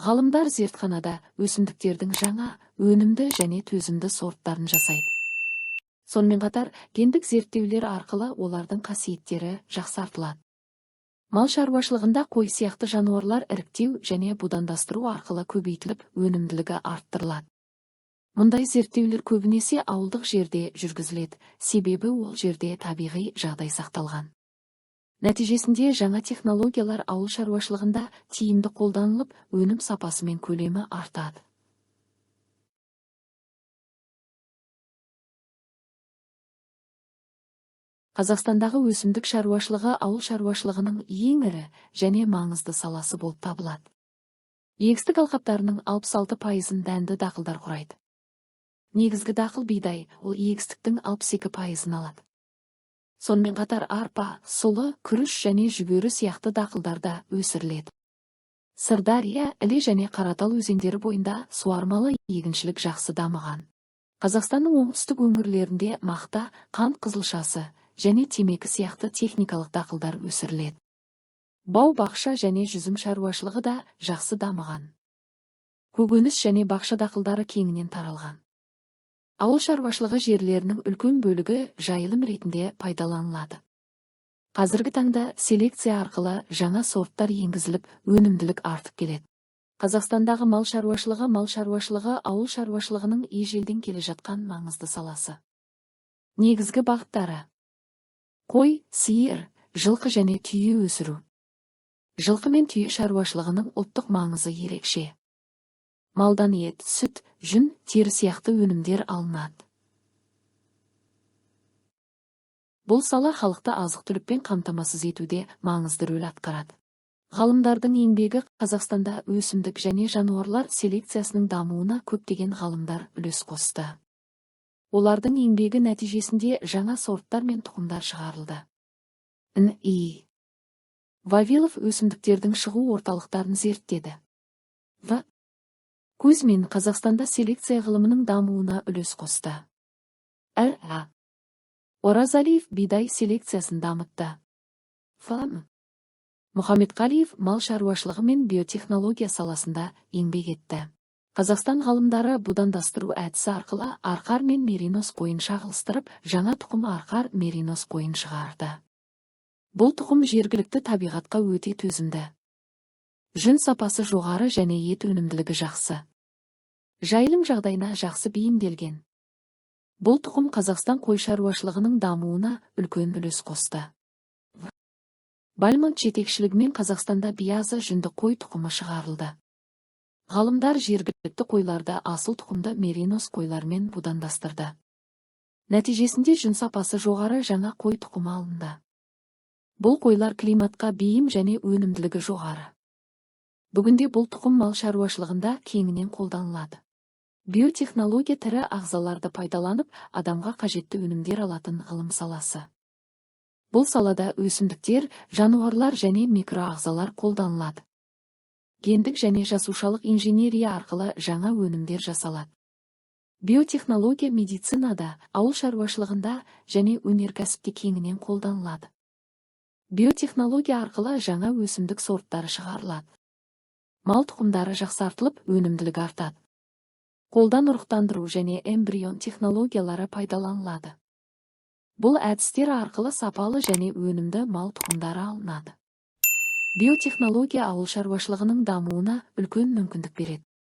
Ғалымдар зертханада өсімдіктердің жаңа, өнімді және төзімді сорттарын жасайды. Сонымен қатар, гендік зерттеулер арқылы олардың қасиеттері жақсартылады. Мал шаруашылығында қой сияқты жануарлар іріктеу және будандастыру арқылы көбейтіліп, өнімділігі арттырылады. Мұндай зерттеулер көбінесе ауылдық жерде жүргізіледі, себебі ол жерде табиғи жағдай сақталған. Нәтижесінде жаңа технологиялар ауыл шаруашылығында тиімді қолданылып, өнім сапасы мен көлемі артады. Қазақстандағы өсімдік шаруашылығы ауыл шаруашылығының ең ірі және маңызды саласы болып табылады. Егістік алқаптарының 66%-ын дәнді дақылдар құрайды. Негізгі дақыл бидай, ол егістіктің 62%-ын алады. Сонымен қатар арпа, сұлы, күріш және жүгері сияқты дақылдарда өсіріледі. Сырдария, Іле және Қаратал өзендері бойында суармалы егіншілік жақсы дамыған. Қазақстанның оңтүстік өңірлерінде мақта, қант қызылшасы және темекі сияқты техникалық дақылдар өсіріледі. Бау-бақша және жүзім шаруашылығы да жақсы дамыған. Көкөніс және бақша дақылдары кеңінен таралған. Ауыл шаруашылығы жерлерінің үлкен бөлігі жайылым ретінде пайдаланылады. Қазіргі таңда селекция арқылы жаңа сорттар енгізіліп, өнімділік артып келеді. Қазақстандағы мал шаруашылығы ауыл шаруашылығының ежелден келе жатқан маңызды саласы. Негізгі бағыттары: қой, сиыр, жылқы және түйе өсіру. Жылқы мен түйе шаруашылығының ұлттық маңызы ерекше. Малдан ет, сүт, жүн, тері сияқты өнімдер алынады. Бұл сала халықты азық-түлікпен қамтамасыз етуде маңызды рөл атқарады. Ғалымдардың еңбегі Қазақстанда өсімдік және жануарлар селекциясының дамуына көптеген ғалымдар үлес қосты. Олардың еңбегі нәтижесінде жаңа сорттар мен тұқымдар шығарылды. Н.И. Вавилов өсімдіктердің шығу орталықтарын зерттеді. В. Кузьмин Қазақстанда селекция ғылымының дамуына үлес қосты. Р.А. Оразалиев бидай селекциясын дамытты. Ф. Мұхамедқалиев мал шаруашылығы мен биотехнология саласында еңбек етті. Қазақстан ғалымдары будандастыру әдісі арқылы арқар мен меринос қойын шағылыстырып, жаңа тұқым арқар меринос қойын шығарды. Бұл тұқым жергілікті табиғатқа өте төзімді. Жүн сапасы жоғары және ет өнімділігі жақсы. Жайылым жағдайына жақсы бейімделген. Бұл тұқым Қазақстан қой шаруашылығының дамуына үлкен үлес қосты. Бальмонт жетекшілігімен Қазақстанда биязы жүнді қой тұқымы шығарылды. Ғалымдар жергілікті қойларды асыл тұқымды меринос қойлармен будандастырды. Нәтижесінде жүн сапасы жоғары жаңа қой тұқымы алынды. Бұл қойлар климатқа бейім және өнімділігі жоғары. Бүгінде бұл тұқым мал шаруашылығында кеңінен қолданылады. Биотехнология тірі ағзаларды пайдаланып, адамға қажетті өнімдер алатын ғылым саласы. Бұл салада өсімдіктер, жануарлар және микроағзалар қолданылады. Гендік және жасушалық инженерия арқылы жаңа өнімдер жасалады. Биотехнология медицинада, ауыл шаруашылығында және өнеркәсіпте кеңінен қолданылады. Биотехнология арқылы жаңа өсімдік сорттары шығарылады. Мал тұқымдары жақсартылып, өнімділігі артады. Қолдан ұрықтандыру және эмбрион технологиялары пайдаланылады. Бұл әдістер арқылы сапалы және өнімді мал тұқымдары алынады. Биотехнология ауыл шаруашылығының дамуына үлкен мүмкіндік береді.